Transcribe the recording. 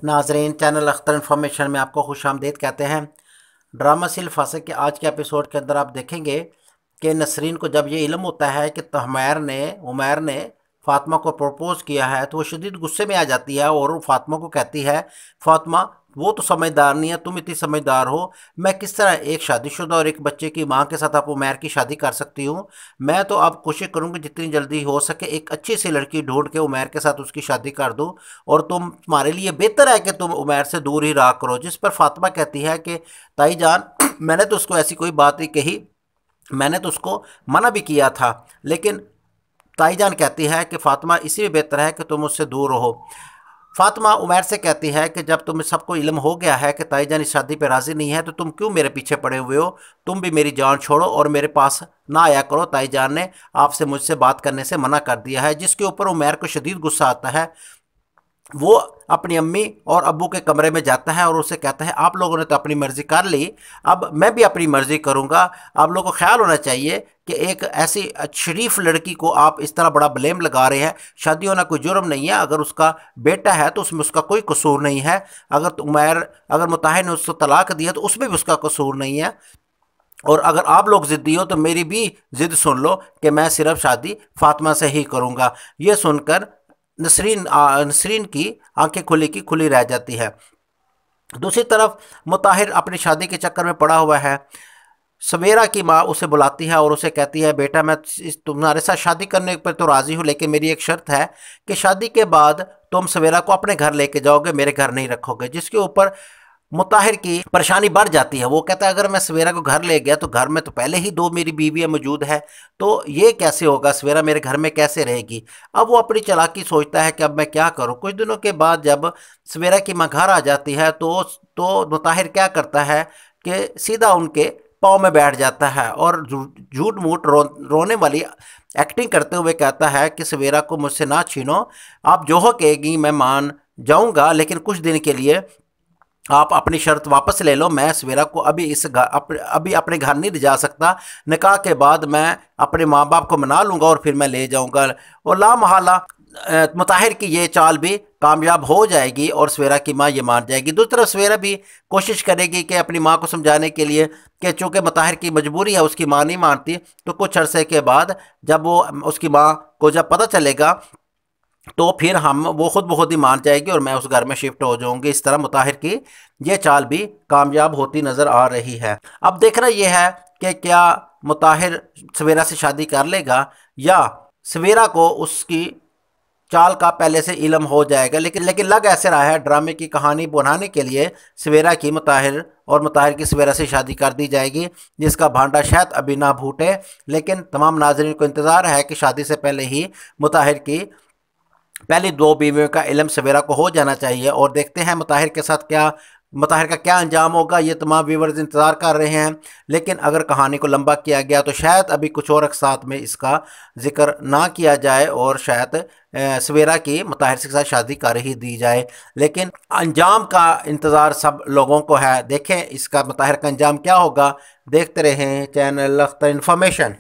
नाजरीन, channel Akhtar information में आपको खुशामदीद कहते हैं। ड्रामा सिल फासक के आज के एपिसोड के अंदर आप देखेंगे कि नसरीन को जब ये इल्म होता है कि उमैर ने फ़ातिमा को प्रपोज़ किया है, तो वो शदीद गुस्से में आ जाती है और वो फ़ातिमा को कहती है, फ़ातिमा वो तो समझदार नहीं है, तुम इतनी समझदार हो। मैं किस तरह एक शादीशुदा और एक बच्चे की माँ के साथ आप उमैर की शादी कर सकती हूँ। मैं तो अब कोशिश करूँगी जितनी जल्दी हो सके एक अच्छी सी लड़की ढूंढ के उमैर के साथ उसकी शादी कर दूँ, और तुम्हारे लिए बेहतर है कि तुम उमैर से दूर ही रहा करो। जिस पर फातिमा कहती है कि ताई जान, मैंने तो उसको ऐसी कोई बात नहीं कही, मैंने तो उसको मना भी किया था, लेकिन ताईजान कहती है कि फ़ातिमा इसी में बेहतर है कि तुम उससे दूर रहो। फ़ातिमा उमैर से कहती है कि जब तुम्हें सबको इल्म हो गया है कि ताईजान इस शादी पे राज़ी नहीं है, तो तुम क्यों मेरे पीछे पड़े हुए हो। तुम भी मेरी जान छोड़ो और मेरे पास ना आया करो। ताईजान ने आपसे मुझसे बात करने से मना कर दिया है। जिसके ऊपर उमैर को शदीद गुस्सा आता है। वो अपनी अम्मी और अब्बू के कमरे में जाता है और उसे कहता है, आप लोगों ने तो अपनी मर्ज़ी कर ली, अब मैं भी अपनी मर्ज़ी करूँगा। आप लोगों को ख्याल होना चाहिए कि एक ऐसी शरीफ लड़की को आप इस तरह बड़ा ब्लेम लगा रहे हैं। शादी होना कोई जुर्म नहीं है, अगर उसका बेटा है तो उसमें उसका कोई कसूर नहीं है। अगर मुताहिर ने उसको तलाक दिया तो उसमें भी उसका कसूर नहीं है। और अगर आप लोग ज़िद्दी हो तो मेरी भी ज़िद सुन लो कि मैं सिर्फ शादी फ़ातिमा से ही करूँगा। ये सुनकर नसरीन की आंखें खुली की खुली रह जाती है। दूसरी तरफ मुताहिर अपनी शादी के चक्कर में पड़ा हुआ है। सवेरा की माँ उसे बुलाती है और उसे कहती है, बेटा मैं तुम्हारे साथ शादी करने पर तो राज़ी हूँ, लेकिन मेरी एक शर्त है कि शादी के बाद तुम सवेरा को अपने घर लेके जाओगे, मेरे घर नहीं रखोगे। जिसके ऊपर मुताहिर की परेशानी बढ़ जाती है। वो कहता है, अगर मैं सवेरा को घर ले गया तो घर में तो पहले ही दो मेरी बीवियाँ मौजूद है, तो ये कैसे होगा, सवेरा मेरे घर में कैसे रहेगी। अब वो अपनी चालाकी सोचता है कि अब मैं क्या करूँ। कुछ दिनों के बाद जब सवेरा की माँ घर आ जाती है तो मुताहिर क्या करता है कि सीधा उनके पाँव में बैठ जाता है और झूठ मूठ रोने वाली एक्टिंग करते हुए कहता है कि सवेरा को मुझसे ना छीनो, आप जो हो कहेगी मैं मान जाऊंगा, लेकिन कुछ दिन के लिए आप अपनी शर्त वापस ले लो। मैं सवेरा को अभी अपने घर नहीं ले जा सकता। निकाह के बाद मैं अपने माँ बाप को मना लूँगा और फिर मैं ले जाऊँगा। और ला महला मुताहिर की ये चाल भी कामयाब हो जाएगी और सवेरा की माँ ये मान जाएगी। दूसरी तरफ सवेरा भी कोशिश करेगी कि अपनी माँ को समझाने के लिए कि चूँकि मुताहिर की मजबूरी है, उसकी माँ नहीं मानती, तो कुछ अरसे के बाद जब वो उसकी माँ को जब पता चलेगा तो फिर वो खुद ब खुद ही मान जाएगी और मैं उस घर में शिफ्ट हो जाऊंगी। इस तरह मुताहिर की ये चाल भी कामयाब होती नज़र आ रही है। अब देखना यह है कि क्या मुताहिर सवेरा से शादी कर लेगा या सवेरा को उसकी चाल का पहले से इल्म हो जाएगा। लेकिन लेकिन लग ऐसे रहा है ड्रामे की कहानी बनाने के लिए सवेरा की मुताहिर और मुताहिर की सवेरा से शादी कर दी जाएगी, जिसका भांडा शायद अभी ना फूटे। लेकिन तमाम नाजरीन को इंतज़ार है कि शादी से पहले ही मुताहिर की पहली दो बीवियों का इल्म सवेरा को हो जाना चाहिए। और देखते हैं मुताहिर का क्या अंजाम होगा। ये तमाम व्यूवर्स इंतज़ार कर रहे हैं। लेकिन अगर कहानी को लंबा किया गया तो शायद अभी कुछ और साथ में इसका जिक्र ना किया जाए और शायद सवेरा की मुताहिर के साथ शादी कर ही दी जाए। लेकिन अंजाम का इंतज़ार सब लोगों को है। देखें इसका मुताहिर का अंजाम क्या होगा। देखते रहें चैनल अख्तर इन्फॉर्मेशन।